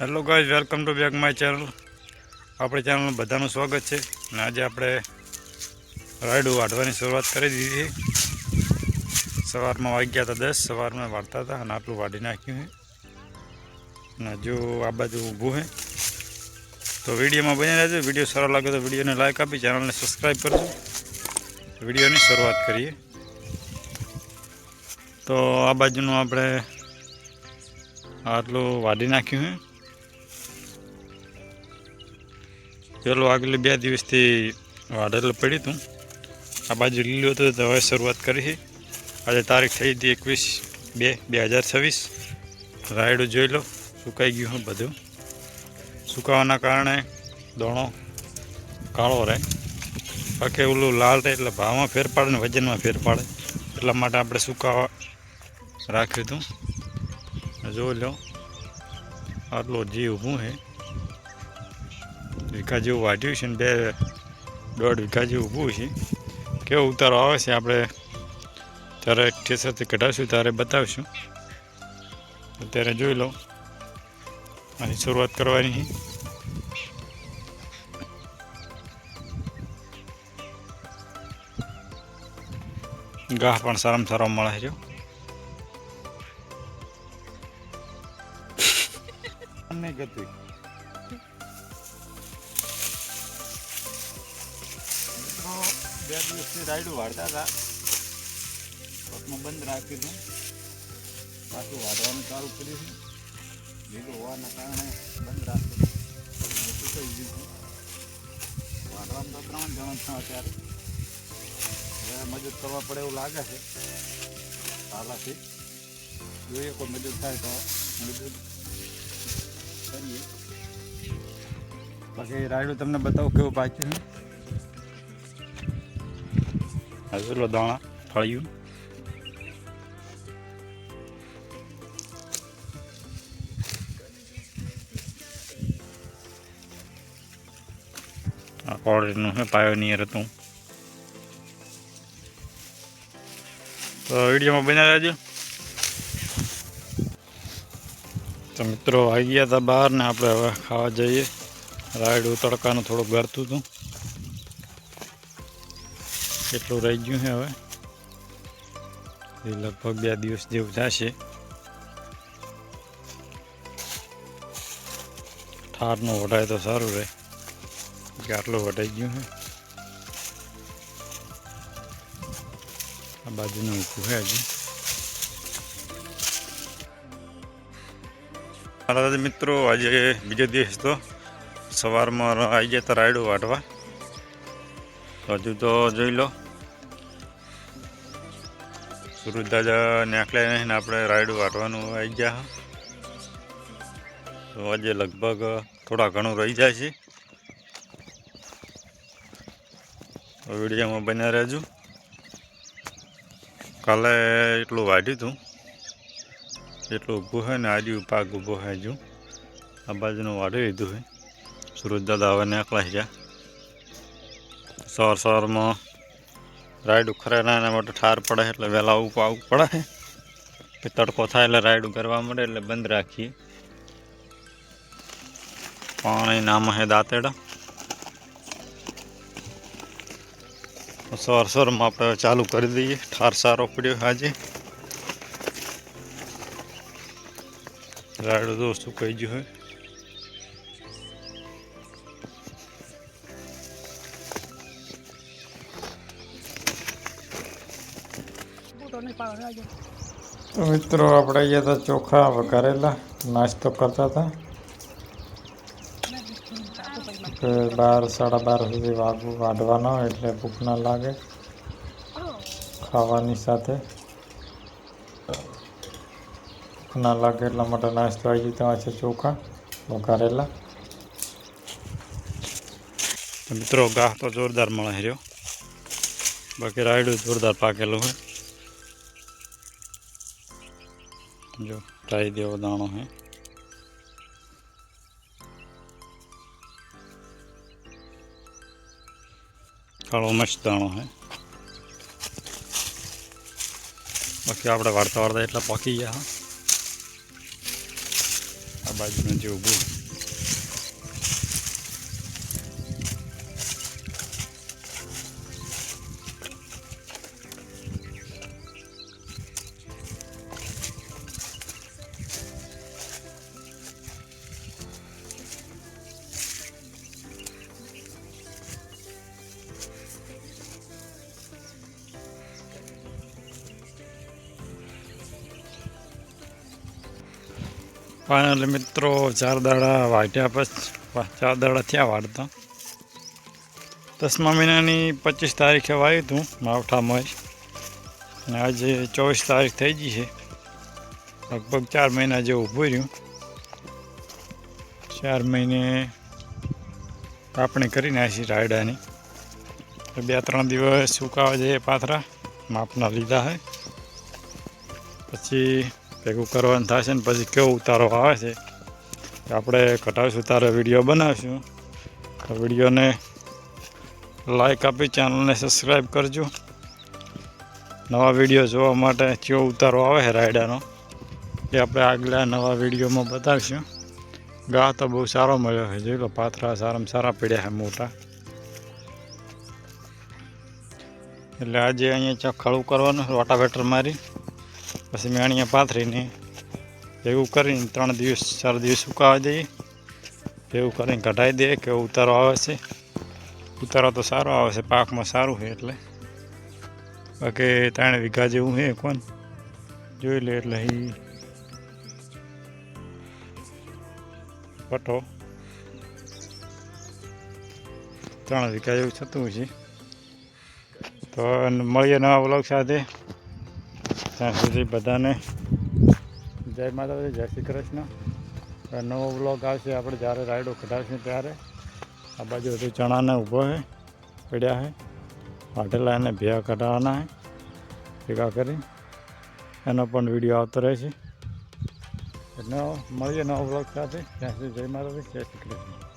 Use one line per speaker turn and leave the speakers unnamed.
Hello guys, welcome to back my channel. આપણી ચેનલમાં બધાનું સ્વાગત છે. અને આજે આપણે રાયડું વાઢવાની શરૂઆત કરી દીધી છે. સવારમાં વાગ્યા હતા 10, સવારમાં વાઢતા હતા અને આટલું વાઢી નાખ્યું છે. અને હજુ આ બાજુ ઊભું છે. તો વિડીયોમાં બની રહેજો. વિડીયો સારો લાગે તો વિડીયોને લાઇક આપી ચેનલને સબસ્ક્રાઈબ કરજો. વિડીયોની શરૂઆત કરીએ. તો આ બાજુનું આપણે આટલું વાઢી નાખ્યું છે. પેલું આગલી 2 દિવસથી વાઢેલું પડ્યું હતું. આ બાજુ લીલું હતું તો હવે શરૂઆત કરી છે. આજે તારીખ થઈ હતી 21/2/2026. રાયડું જોઈ લો, સુકાઈ ગયું છે બધું. સુકાવાના કારણે દોણો કાળો રહે. બાકી ઓલું લાલ રહે એટલે ભાવમાં ફેર પાડે ને વજનમાં ફેર પાડે. એટલા માટે આપણે સુકાવા રાખ્યું હતું. જોઈ લો, આટલો જીવ ઊભું છે. વીઘા જેવું વાઢ્યું છે ને 1.5 વીઘા જેવું ઊભું છે. કેવો ઉતારો આવે છે આપણે ત્યારે ઠેસરથી કઢાવશું ત્યારે બતાવીશું. અત્યારે જોઈ લો, અહીં શરૂઆત કરવાની છે. ઘાસ પણ સારામાં સારો મળે છે. નહીં ગતું 2 દિવસથી રાયડું વાળતા હતા. પગમાં બંધ રાખ્યું હતું. પાછું વાઢવાનું ચાલુ કર્યું છે. લીલું હોવાના કારણે બંધ રાખ્યું સુકાઈ ગયું છે. વાઢવાનું તો 3 જણા છે અત્યારે. હવે મજૂર કરવા પડે એવું લાગે છે. તાલાથી જોઈએ કોઈ મજૂર થાય તો મજૂર કરીએ. બાકી રાયડું તમને બતાવું કેવું પાક્યું છે. હજુ દાણા ફળ્યું. આ કોળીનું છે, પાયોનિયર હતું. તો વિડીયોમાં બન્યા રહેજો. તો મિત્રો આવી ગયા હતા બહાર ને આપણે હવે ખાવા જઈએ. રાયડું તડકાનું થોડુંક ગરતું હતું. કેટલું રહી ગયું છે હવે. એ લગભગ 2 દિવસ જેવું થશે. ઠારનું વઢાય તો સારું રહે. આટલું વઢાઈ ગયું છે. આ બાજુનું ઊભું છે હજી. મારા મિત્રો આજે બીજો દિવસ તો સવારમાં આવી ગયા હતા રાયડું વાઢવા. હજુ તો જોઈ લો, સુરજ દાદા નીકળ્યા નહીં ને આપણે રાયડું વાટવાનું આવી ગયા. તો આજે લગભગ થોડા ઘણું રહી જાય છે. તો વિડીયોમાં બન્યા રહેજો. કાલે એટલું વાઢ્યું હતું એટલું ઊભું છે ને આજે પાક ઊભો છે. હજુ આ બાજુનું વાઢી લીધું છે. સુરજ દાદા હવે નીકળાઈ ગયા. સવારમાં રાયડું ખરેના એના માટે ઠાર પડે એટલે વહેલા આવવું પડે. કે તડકો થાય એટલે રાયડું કરવા મળે એટલે બંધ રાખીએ. પાણી નામ છે દાંતેડા. સવારમાં આપણે ચાલુ કરી દઈએ. ઠાર સારો પડ્યો આજે. રાયડું તો સુકાઈ ગયું હોય. તો મિત્રો આપણે અહીંયા તો ચોખા વઘારેલા નાસ્તો કરતા હતા. 12 સાડા 12 સુધી વાઢવાનો એટલે ભૂખ ના લાગે. ખાવાની સાથે ભૂખ ના લાગે એટલા માટે નાસ્તો આવી જતા છે. ચોખા વઘારેલા. મિત્રો ઘાસ તો જોરદાર મળે રહ્યો. બાકી રાયડું જોરદાર પાકેલું હોય. જો ટ્રાઈ દેવો દાણો है. કાળો મસ્ત દાણો है. બાકી આપણે વાળતા એટલા પાકી ગયા. આ બાજુનું જે ઊભું ફાઇનલી મિત્રો 4 દાડા વાટ્યા પછી 4 દાડા થયા વાળતા 10મા મહિનાની 25 તારીખે વાવ્યું હતું માવઠામાં અને આજે 24 તારીખ થઈ ગઈ છે. લગભગ 4 મહિના જેવું ઊભું રહ્યું. 4 મહિને કાપણી કરી નાખી રાયડાની. 2-3 દિવસ સુકાવા જઈએ પાથરા માપના લીધા છે. પછી ભેગું કરવાનું થશે ને પછી કેવો ઉતારો આવે છે આપણે કટાવીશું, ઉતારો વિડીયો બનાવીશું. તો વિડીયોને લાઈક આપી ચેનલને સબસ્ક્રાઈબ કરજો. નવા વિડીયો જોવા માટે કેવો ઉતારો આવે છે રાયડાનો એ આપણે આગલા નવા વિડીયોમાં બતાવીશું. ઘા તો બહુ સારો મળ્યો છે, જોઈ લો પાથરા સારામાં સારા પડ્યા છે મોટા. એટલે આજે અહીંયા ખડું કરવાનું રોટાવેટર મારી પછી મેણીયા પાથરીને ભેગું કરીને 3 દિવસ 4 દિવસ સુકાવા દઈએ. ભેગું કરીને કઢાવી દઈએ. કેવો ઉતારો આવે છે. ઉતારો તો સારો આવે છે, પાકમાં સારું છે. એટલે બાકી 3 વીઘા જેવું છે કોણ જોઈ લે. એટલે એ પટો 3 વીઘા જેવું થતું છે. તો મળીએ નવા વ્લોગ સાથે. ત્યાં સુધી બધાને જય માતાજી, જય શ્રી કૃષ્ણ. નવો વ્લોગ આવશે આપણે જ્યારે રાયડો કઢાવીશું ત્યારે. આ બાજુ બધું ચણાને ઊભો છે પડ્યા છે, વાટેલા એને ભેગા કઢાવવાના છે ભેગા કરી. એનો પણ વિડીયો આવતો રહેશે. મળીએ નવો વ્લોગ સાથે. ત્યાં સુધી જય માતાજી, જય શ્રી કૃષ્ણ.